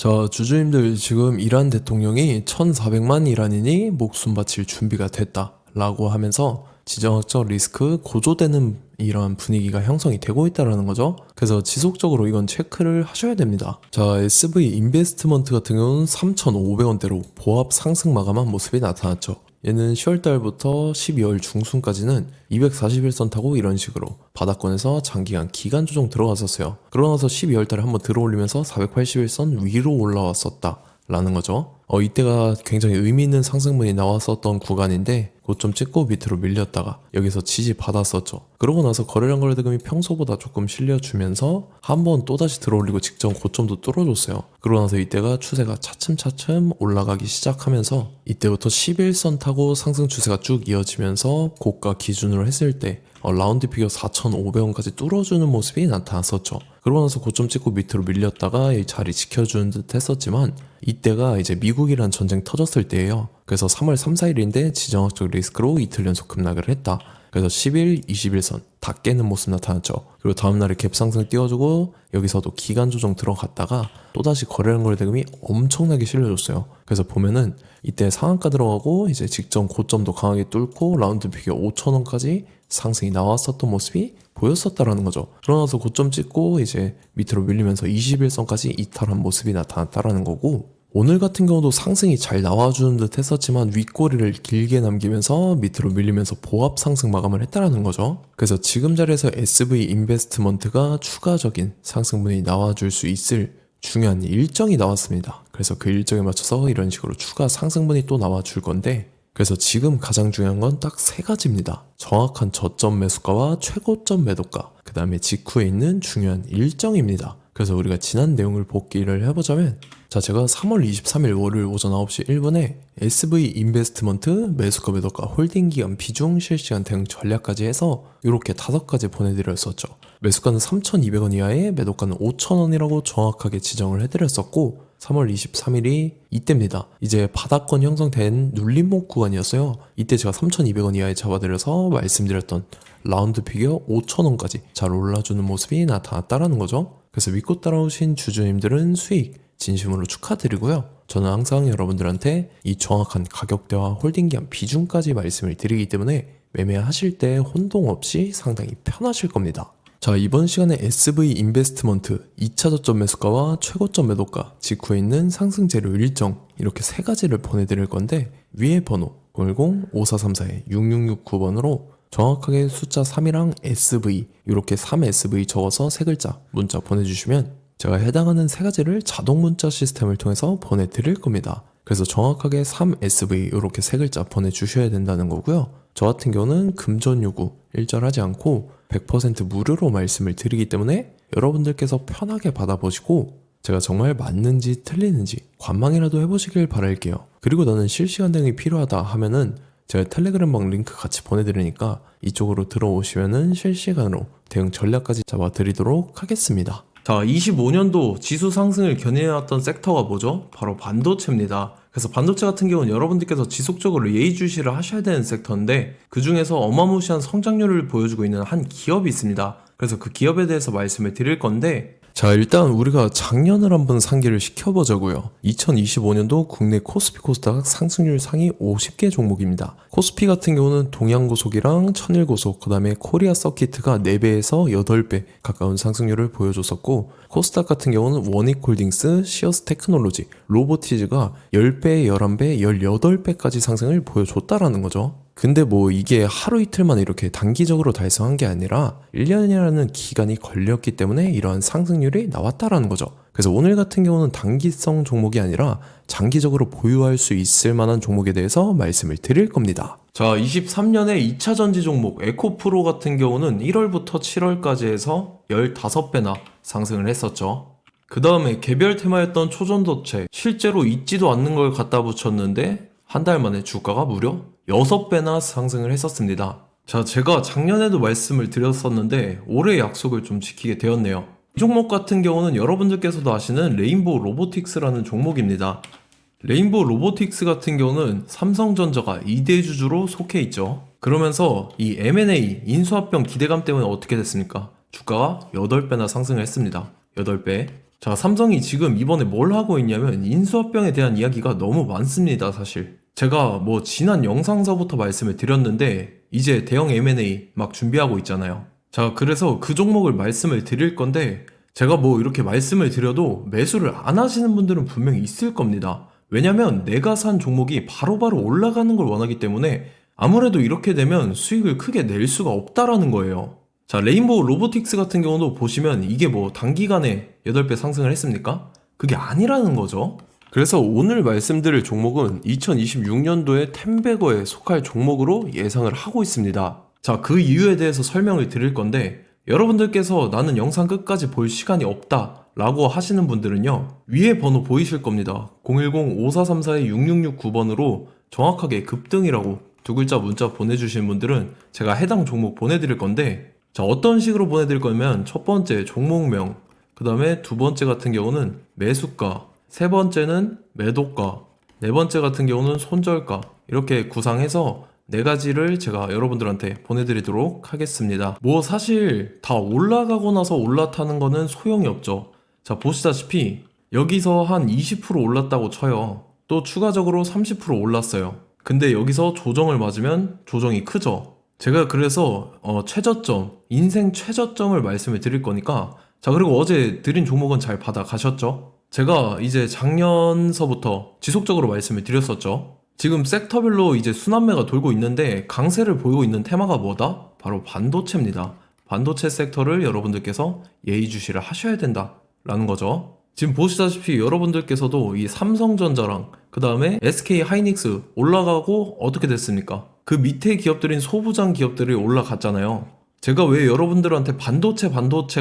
자, 주주님들 지금 이란 대통령이 1,400만 이란인이 목숨 바칠 준비가 됐다 라고 하면서 지정학적 리스크 고조되는 이런 분위기가 형성이 되고 있다는 거죠. 그래서 지속적으로 이건 체크를 하셔야 됩니다. 자, SV 인베스트먼트 같은 경우는 3,500원대로 보합 상승 마감한 모습이 나타났죠. 얘는 10월달부터 12월 중순까지는 241선 타고 이런 식으로 바닥권에서 장기간 기간 조정 들어갔었어요. 그러고 나서 12월달에 한번 들어올리면서 481선 위로 올라왔었다 라는 거죠. 이때가 굉장히 의미 있는 상승분이 나왔었던 구간인데 고점 찍고 밑으로 밀렸다가 여기서 지지 받았었죠. 그러고 나서 거래량 거래대금이 평소보다 조금 실려주면서 한번 또다시 들어올리고 직전 고점도 뚫어줬어요. 그러고 나서 이때가 추세가 차츰차츰 올라가기 시작하면서 이때부터 11선 타고 상승 추세가 쭉 이어지면서 고가 기준으로 했을 때 라운드 피겨 4,500원까지 뚫어주는 모습이 나타났었죠. 그러고 나서 고점 찍고 밑으로 밀렸다가 이 자리 지켜주는 듯 했었지만 이때가 이제 미국이란 전쟁 터졌을 때예요. 그래서 3월 3, 4일인데 지정학적 리스크로 이틀 연속 급락을 했다. 그래서 10일, 21선 다 깨는 모습 나타났죠. 그리고 다음날에 갭상승 띄워주고 여기서도 기간 조정 들어갔다가 또다시 거래량 거래대금이 엄청나게 실려줬어요. 그래서 보면은 이때 상한가 들어가고 이제 직전 고점도 강하게 뚫고 라운드 피겨 5,000원까지 상승이 나왔었던 모습이 보였었다라는 거죠. 그러나서 고점 찍고 이제 밑으로 밀리면서 21선까지 이탈한 모습이 나타났다라는 거고, 오늘 같은 경우도 상승이 잘 나와주는 듯 했었지만 윗꼬리를 길게 남기면서 밑으로 밀리면서 보합 상승 마감을 했다라는 거죠. 그래서 지금 자리에서 SV 인베스트먼트가 추가적인 상승분이 나와줄 수 있을 중요한 일정이 나왔습니다. 그래서 그 일정에 맞춰서 이런 식으로 추가 상승분이 또 나와줄 건데, 그래서 지금 가장 중요한 건 딱 세 가지입니다. 정확한 저점 매수가와 최고점 매도가, 그 다음에 직후에 있는 중요한 일정입니다. 그래서 우리가 지난 내용을 복기를 해보자면, 자, 제가 3월 23일 월요일 오전 9시 1분에 SV 인베스트먼트 매수가 매도가 홀딩 기간 비중 실시간 대응 전략까지 해서 이렇게 5가지 보내드렸었죠. 매수가는 3,200원 이하에 매도가는 5,000원이라고 정확하게 지정을 해드렸었고, 3월 23일이 이때입니다. 이제 바닥권 형성된 눌림목 구간이었어요. 이때 제가 3,200원 이하에 잡아드려서 말씀드렸던 라운드 피겨 5,000원까지 잘 올라주는 모습이 나타났다라는 거죠. 그래서 믿고 따라오신 주주님들은 수익 진심으로 축하드리고요. 저는 항상 여러분들한테 이 정확한 가격대와 홀딩기한 비중까지 말씀을 드리기 때문에 매매하실 때 혼동 없이 상당히 편하실 겁니다. 자, 이번 시간에 SV 인베스트먼트 2차 저점 매수가와 최고점 매도가, 직후에 있는 상승 재료 일정, 이렇게 세 가지를 보내드릴 건데, 위에 번호 010-5434-6669번으로 정확하게 숫자 3이랑 SV, 이렇게 3SV 적어서 세 글자 문자 보내주시면 제가 해당하는 세 가지를 자동 문자 시스템을 통해서 보내드릴 겁니다. 그래서 정확하게 3SV 이렇게 세 글자 보내주셔야 된다는 거고요. 저 같은 경우는 금전 요구 일절하지 않고 100% 무료로 말씀을 드리기 때문에 여러분들께서 편하게 받아보시고 제가 정말 맞는지 틀리는지 관망이라도 해보시길 바랄게요. 그리고 나는 실시간 대응이 필요하다 하면은 제가 텔레그램방 링크 같이 보내드리니까 이쪽으로 들어오시면은 실시간으로 대응 전략까지 잡아드리도록 하겠습니다. 자, 25년도 지수 상승을 견인해왔던 섹터가 뭐죠? 바로 반도체입니다. 그래서 반도체 같은 경우는 여러분들께서 지속적으로 예의주시를 하셔야 되는 섹터인데, 그 중에서 어마무시한 성장률을 보여주고 있는 한 기업이 있습니다. 그래서 그 기업에 대해서 말씀을 드릴 건데, 자, 일단 우리가 작년을 한번 상기를 시켜보자고요. 2025년도 국내 코스피 코스닥 상승률 상위 50개 종목입니다. 코스피 같은 경우는 동양고속이랑 천일고속, 그 다음에 코리아 서키트가 4배에서 8배 가까운 상승률을 보여줬었고, 코스닥 같은 경우는 원익홀딩스, 시어스 테크놀로지, 로보티즈가 10배, 11배, 18배까지 상승을 보여줬다라는 거죠. 근데 뭐 이게 하루 이틀만 이렇게 단기적으로 달성한 게 아니라 1년이라는 기간이 걸렸기 때문에 이러한 상승률이 나왔다라는 거죠. 그래서 오늘 같은 경우는 단기성 종목이 아니라 장기적으로 보유할 수 있을 만한 종목에 대해서 말씀을 드릴 겁니다. 자, 23년에 2차 전지 종목 에코프로 같은 경우는 1월부터 7월까지 해서 15배나 상승을 했었죠. 그 다음에 개별 테마였던 초전도체, 실제로 있지도 않는 걸 갖다 붙였는데 한 달 만에 주가가 무려 6배나 상승을 했었습니다. 자, 제가 작년에도 말씀을 드렸었는데 올해 약속을 좀 지키게 되었네요. 이 종목 같은 경우는 여러분들께서도 아시는 레인보우 로보틱스라는 종목입니다. 레인보우 로보틱스 같은 경우는 삼성전자가 2대 주주로 속해 있죠. 그러면서 이 M&A 인수합병 기대감 때문에 어떻게 됐습니까? 주가가 8배나 상승을 했습니다. 8배. 자, 삼성이 지금 이번에 뭘 하고 있냐면 인수합병에 대한 이야기가 너무 많습니다, 사실. 제가 뭐 지난 영상서부터 말씀을 드렸는데 이제 대형 M&A 막 준비하고 있잖아요. 자, 그래서 그 종목을 말씀을 드릴 건데 제가 뭐 이렇게 말씀을 드려도 매수를 안 하시는 분들은 분명히 있을 겁니다. 왜냐면 내가 산 종목이 바로바로 올라가는 걸 원하기 때문에 아무래도 이렇게 되면 수익을 크게 낼 수가 없다라는 거예요. 자, 레인보우 로보틱스 같은 경우도 보시면 이게 뭐 단기간에 8배 상승을 했습니까? 그게 아니라는 거죠. 그래서 오늘 말씀드릴 종목은 2026년도에 텐베거에 속할 종목으로 예상을 하고 있습니다. 자, 그 이유에 대해서 설명을 드릴 건데 여러분들께서 나는 영상 끝까지 볼 시간이 없다 라고 하시는 분들은요, 위에 번호 보이실 겁니다. 010-5434-6669번으로 정확하게 급등이라고 두 글자 문자 보내주신 분들은 제가 해당 종목 보내드릴 건데, 자, 어떤 식으로 보내드릴 거냐면 첫 번째 종목명, 그 다음에 두 번째 같은 경우는 매수가, 세 번째는 매도가, 네 번째 같은 경우는 손절가, 이렇게 구상해서 네 가지를 제가 여러분들한테 보내드리도록 하겠습니다. 뭐 사실 다 올라가고 나서 올라타는 거는 소용이 없죠. 자, 보시다시피 여기서 한 20% 올랐다고 쳐요. 또 추가적으로 30% 올랐어요. 근데 여기서 조정을 맞으면 조정이 크죠. 제가 그래서 최저점, 인생 최저점을 말씀을 드릴 거니까, 자, 그리고 어제 드린 종목은 잘 받아가셨죠? 제가 이제 작년서부터 지속적으로 말씀을 드렸었죠. 지금 섹터별로 이제 순환매가 돌고 있는데 강세를 보이고 있는 테마가 뭐다? 바로 반도체입니다. 반도체 섹터를 여러분들께서 예의주시를 하셔야 된다라는 거죠. 지금 보시다시피 여러분들께서도 이 삼성전자랑 그 다음에 SK 하이닉스 올라가고 어떻게 됐습니까? 그 밑에 기업들인 소부장 기업들이 올라갔잖아요. 제가 왜 여러분들한테 반도체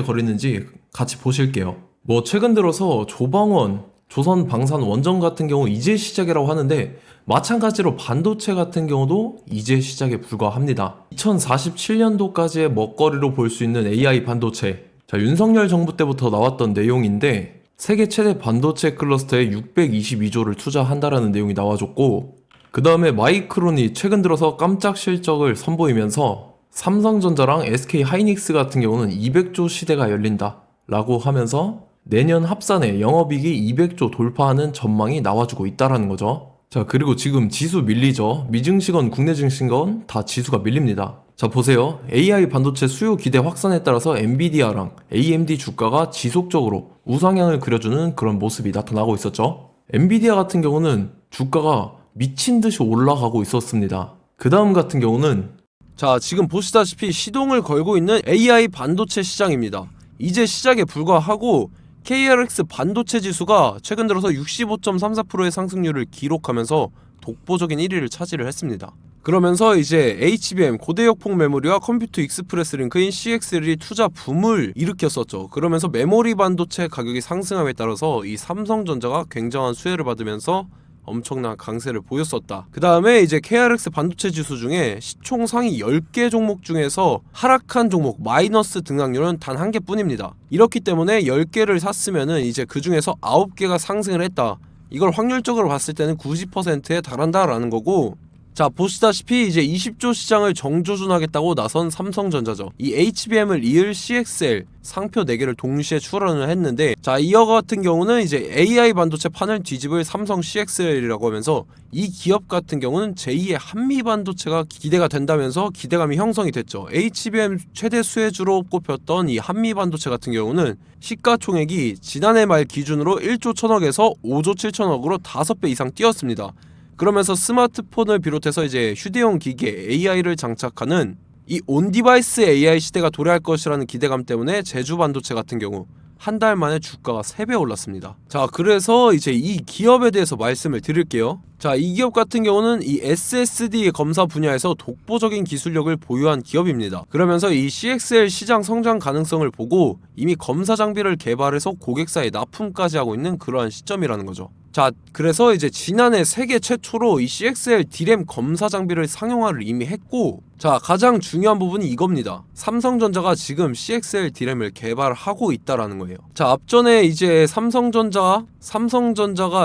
거리는지 같이 보실게요. 뭐 최근 들어서 조방원, 조선방산원전 같은 경우 이제 시작이라고 하는데 마찬가지로 반도체 같은 경우도 이제 시작에 불과합니다. 2047년도까지의 먹거리로 볼 수 있는 AI 반도체. 자, 윤석열 정부 때부터 나왔던 내용인데 세계 최대 반도체 클러스터에 622조를 투자한다라는 내용이 나와줬고, 그 다음에 마이크론이 최근 들어서 깜짝 실적을 선보이면서 삼성전자랑 SK 하이닉스 같은 경우는 200조 시대가 열린다 라고 하면서 내년 합산에 영업이익이 200조 돌파하는 전망이 나와주고 있다라는 거죠. 자, 그리고 지금 지수 밀리죠. 미증시건 국내 증시건 다 지수가 밀립니다. 자, 보세요. AI 반도체 수요 기대 확산에 따라서 엔비디아랑 AMD 주가가 지속적으로 우상향을 그려주는 그런 모습이 나타나고 있었죠. 엔비디아 같은 경우는 주가가 미친 듯이 올라가고 있었습니다. 그 다음 같은 경우는, 자, 지금 보시다시피 시동을 걸고 있는 AI 반도체 시장입니다. 이제 시작에 불과하고 KRX 반도체 지수가 최근 들어서 65.34%의 상승률을 기록하면서 독보적인 1위를 차지를 했습니다. 그러면서 이제 HBM 고대역폭 메모리와 컴퓨터 익스프레스 링크인 CXL이 투자 붐을 일으켰었죠. 그러면서 메모리 반도체 가격이 상승함에 따라서 이 삼성전자가 굉장한 수혜를 받으면서 엄청난 강세를 보였었다. 그 다음에 이제 KRX 반도체 지수 중에 시총 상위 10개 종목 중에서 하락한 종목 마이너스 등락률은 단 1개뿐입니다. 이렇기 때문에 10개를 샀으면은 이제 그 중에서 9개가 상승을 했다. 이걸 확률적으로 봤을 때는 90%에 달한다라는 거고, 자, 보시다시피 이제 20조 시장을 정조준하겠다고 나선 삼성전자죠. 이 HBM을 이을 CXL 상표 4개를 동시에 출원을 했는데, 자, 이어 같은 경우는 이제 AI 반도체 판을 뒤집을 삼성 CXL이라고 하면서 이 기업 같은 경우는 제2의 한미 반도체가 기대가 된다면서 기대감이 형성이 됐죠. HBM 최대 수혜주로 꼽혔던 이 한미 반도체 같은 경우는 시가총액이 지난해 말 기준으로 1조 1000억에서 5조 7천억으로 5배 이상 뛰었습니다. 그러면서 스마트폰을 비롯해서 이제 휴대용 기기에 AI를 장착하는 이 온디바이스 AI 시대가 도래할 것이라는 기대감 때문에 제주 반도체 같은 경우 한 달 만에 주가가 3배 올랐습니다. 자, 그래서 이제 이 기업에 대해서 말씀을 드릴게요. 자, 이 기업 같은 경우는 이 SSD 검사 분야에서 독보적인 기술력을 보유한 기업입니다. 그러면서 이 CXL 시장 성장 가능성을 보고 이미 검사 장비를 개발해서 고객사에 납품까지 하고 있는 그러한 시점이라는 거죠. 자, 그래서 이제 지난해 세계 최초로 이 CXL D램 검사 장비를 상용화를 이미 했고, 자, 가장 중요한 부분이 이겁니다. 삼성전자가 지금 CXL D램을 개발하고 있다라는 거예요. 자, 앞전에 이제 삼성전자가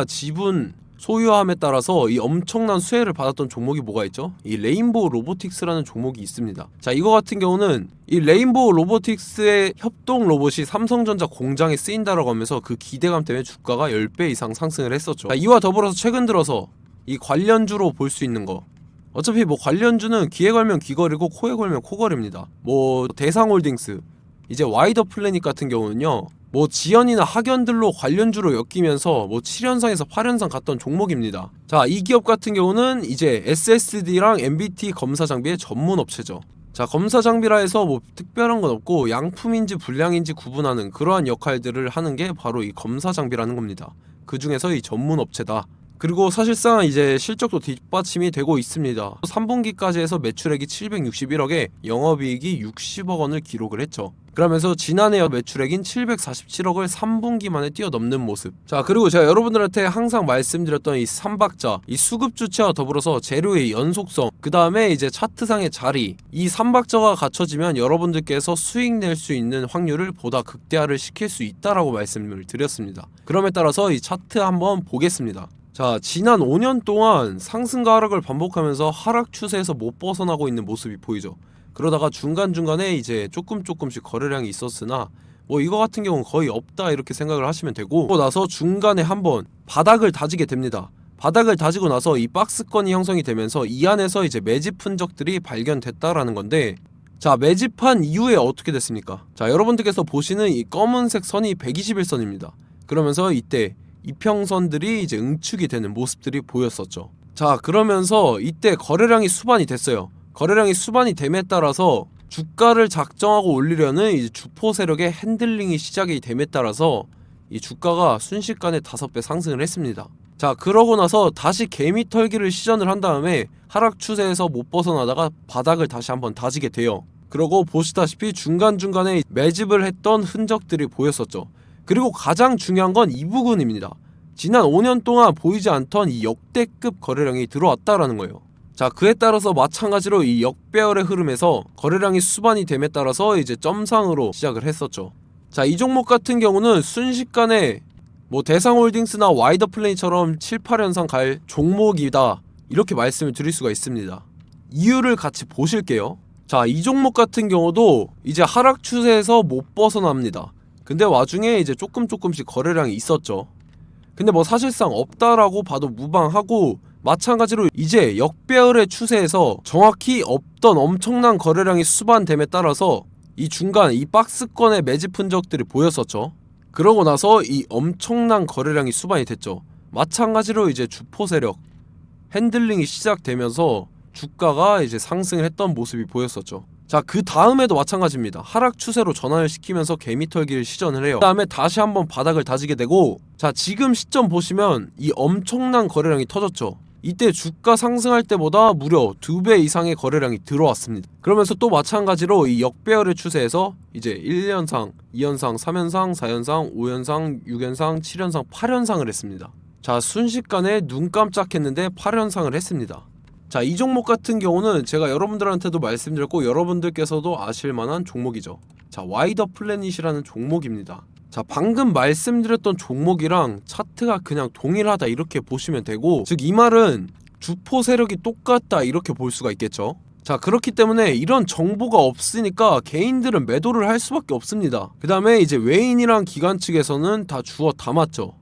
지분 소유함에 따라서 이 엄청난 수혜를 받았던 종목이 뭐가 있죠? 이 레인보우 로보틱스라는 종목이 있습니다. 자, 이거 같은 경우는 이 레인보우 로보틱스의 협동 로봇이 삼성전자 공장에 쓰인다라고 하면서 그 기대감 때문에 주가가 10배 이상 상승을 했었죠. 자, 이와 더불어서 최근 들어서 이 관련주로 볼 수 있는 거, 어차피 뭐 관련주는 귀에 걸면 귀걸이고 코에 걸면 코걸입니다. 뭐 대상홀딩스, 이제 와이더 플래닛 같은 경우는요, 뭐 지연이나 학연들로 관련주로 엮이면서 뭐 7연상에서 8연상 갔던 종목입니다. 자, 이 기업 같은 경우는 이제 SSD랑 MBT 검사 장비의 전문 업체죠. 자, 검사 장비라 해서 뭐 특별한 건 없고 양품인지 불량인지 구분하는 그러한 역할들을 하는 게 바로 이 검사 장비라는 겁니다. 그 중에서 이 전문 업체다. 그리고 사실상 이제 실적도 뒷받침이 되고 있습니다. 3분기까지 해서 매출액이 761억에 영업이익이 60억 원을 기록을 했죠. 그러면서 지난해 매출액인 747억을 3분기 만에 뛰어넘는 모습. 자, 그리고 제가 여러분들한테 항상 말씀드렸던 이 3박자, 이 수급 주체와 더불어서 재료의 연속성, 그 다음에 이제 차트상의 자리, 이 3박자가 갖춰지면 여러분들께서 수익 낼 수 있는 확률을 보다 극대화를 시킬 수 있다라고 말씀을 드렸습니다. 그럼에 따라서 이 차트 한번 보겠습니다. 자, 지난 5년 동안 상승과 하락을 반복하면서 하락 추세에서 못 벗어나고 있는 모습이 보이죠. 그러다가 중간중간에 이제 조금씩 거래량이 있었으나 뭐 이거 같은 경우는 거의 없다 이렇게 생각을 하시면 되고, 그러고 나서 중간에 한번 바닥을 다지게 됩니다. 바닥을 다지고 나서 이 박스권이 형성이 되면서 이 안에서 이제 매집 흔적들이 발견됐다라는 건데, 자, 매집한 이후에 어떻게 됐습니까? 자, 여러분들께서 보시는 이 검은색 선이 121선입니다. 그러면서 이때 이평선들이 이제 응축이 되는 모습들이 보였었죠. 자, 그러면서 이때 거래량이 수반이 됐어요. 거래량이 수반이 됨에 따라서 주가를 작정하고 올리려는 이제 주포 세력의 핸들링이 시작이 됨에 따라서 이 주가가 순식간에 5배 상승을 했습니다. 자, 그러고 나서 다시 개미 털기를 시전을 한 다음에 하락 추세에서 못 벗어나다가 바닥을 다시 한번 다지게 돼요. 그러고 보시다시피 중간중간에 매집을 했던 흔적들이 보였었죠. 그리고 가장 중요한 건 이 부분입니다. 지난 5년 동안 보이지 않던 이 역대급 거래량이 들어왔다라는 거예요. 자, 그에 따라서 마찬가지로 이 역배열의 흐름에서 거래량이 수반이 됨에 따라서 이제 점상으로 시작을 했었죠. 자, 이 종목 같은 경우는 순식간에 뭐 대상홀딩스나 와이더 플레이처럼 7, 8연상 갈 종목이다 이렇게 말씀을 드릴 수가 있습니다. 이유를 같이 보실게요. 자, 이 종목 같은 경우도 이제 하락 추세에서 못 벗어납니다. 근데 와중에 이제 조금씩 거래량이 있었죠. 근데 뭐 사실상 없다라고 봐도 무방하고, 마찬가지로 이제 역배열의 추세에서 정확히 없던 엄청난 거래량이 수반됨에 따라서 이 중간 이 박스권의 매집 흔적들이 보였었죠. 그러고 나서 이 엄청난 거래량이 수반이 됐죠. 마찬가지로 이제 주포 세력 핸들링이 시작되면서 주가가 이제 상승을 했던 모습이 보였었죠. 자, 그 다음에도 마찬가지입니다. 하락 추세로 전환을 시키면서 개미 털기를 시전을 해요. 그 다음에 다시 한번 바닥을 다지게 되고, 자, 지금 시점 보시면 이 엄청난 거래량이 터졌죠. 이때 주가 상승할 때보다 무려 2배 이상의 거래량이 들어왔습니다. 그러면서 또 마찬가지로 이 역배열의 추세에서 이제 1연상, 2연상, 3연상, 4연상, 5연상, 6연상, 7연상, 8연상을 했습니다. 자, 순식간에 눈 깜짝했는데 8연상을 했습니다. 자, 이 종목 같은 경우는 제가 여러분들한테도 말씀드렸고 여러분들께서도 아실만한 종목이죠. 자, 와이더 플래닛이라는 종목입니다. 자, 방금 말씀드렸던 종목이랑 차트가 그냥 동일하다 이렇게 보시면 되고, 즉 이 말은 주포 세력이 똑같다 이렇게 볼 수가 있겠죠. 자, 그렇기 때문에 이런 정보가 없으니까 개인들은 매도를 할 수밖에 없습니다. 그 다음에 이제 외인이랑 기관 측에서는 다 주워 담았죠.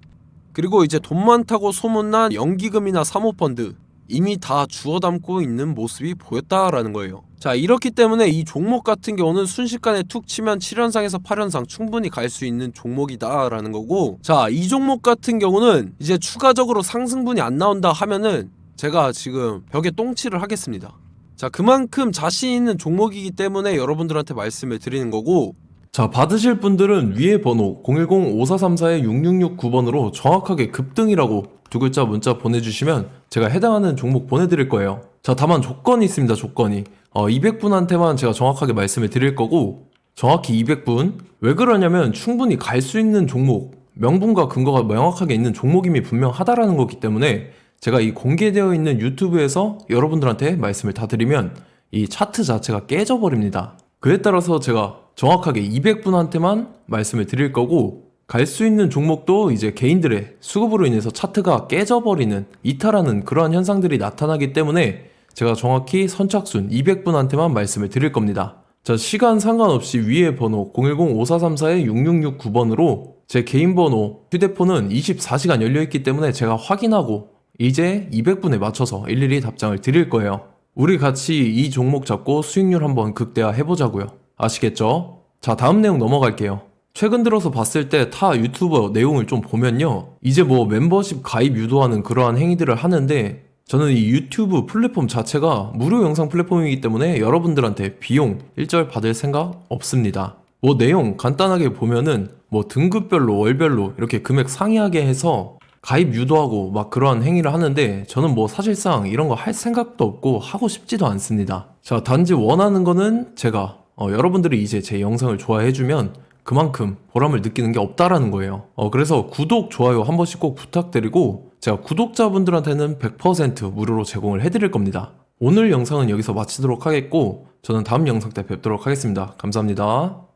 그리고 이제 돈 많다고 소문난 연기금이나 사모펀드 이미 다 주워 담고 있는 모습이 보였다라는 거예요. 자, 이렇기 때문에 이 종목 같은 경우는 순식간에 툭 치면 7연상에서 8연상 충분히 갈 수 있는 종목이다 라는 거고, 자, 이 종목 같은 경우는 이제 추가적으로 상승분이 안 나온다 하면은 제가 지금 벽에 똥칠을 하겠습니다. 자, 그만큼 자신 있는 종목이기 때문에 여러분들한테 말씀을 드리는 거고, 자, 받으실 분들은 위에 번호 010-5434-6669번으로 정확하게 급등이라고 두 글자 문자 보내주시면 제가 해당하는 종목 보내드릴 거예요. 자, 다만 조건이 있습니다. 조건이 200분한테만 제가 정확하게 말씀을 드릴 거고, 정확히 200분. 왜 그러냐면 충분히 갈 수 있는 종목, 명분과 근거가 명확하게 있는 종목임이 분명하다라는 거기 때문에 제가 이 공개되어 있는 유튜브에서 여러분들한테 말씀을 다 드리면 이 차트 자체가 깨져버립니다. 그에 따라서 제가 정확하게 200분한테만 말씀을 드릴 거고, 갈 수 있는 종목도 이제 개인들의 수급으로 인해서 차트가 깨져버리는, 이탈하는 그러한 현상들이 나타나기 때문에 제가 정확히 선착순 200분한테만 말씀을 드릴 겁니다. 자, 시간 상관없이 위에 번호 010-5434-6669번으로 제 개인 번호, 휴대폰은 24시간 열려있기 때문에 제가 확인하고 이제 200분에 맞춰서 일일이 답장을 드릴 거예요. 우리 같이 이 종목 잡고 수익률 한번 극대화 해보자고요. 아시겠죠? 자, 다음 내용 넘어갈게요. 최근 들어서 봤을 때 타 유튜버 내용을 좀 보면요, 이제 뭐 멤버십 가입 유도하는 그러한 행위들을 하는데, 저는 이 유튜브 플랫폼 자체가 무료 영상 플랫폼이기 때문에 여러분들한테 비용 일절 받을 생각 없습니다. 뭐 내용 간단하게 보면은 뭐 등급별로 월별로 이렇게 금액 상이하게 해서 가입 유도하고 막 그러한 행위를 하는데, 저는 뭐 사실상 이런 거 할 생각도 없고 하고 싶지도 않습니다. 자, 단지 원하는 거는 제가 여러분들이 이제 제 영상을 좋아해주면 그만큼 보람을 느끼는 게 없다라는 거예요. 그래서 구독, 좋아요 한 번씩 꼭 부탁드리고, 제가 구독자분들한테는 100% 무료로 제공을 해드릴 겁니다. 오늘 영상은 여기서 마치도록 하겠고, 저는 다음 영상 때 뵙도록 하겠습니다. 감사합니다.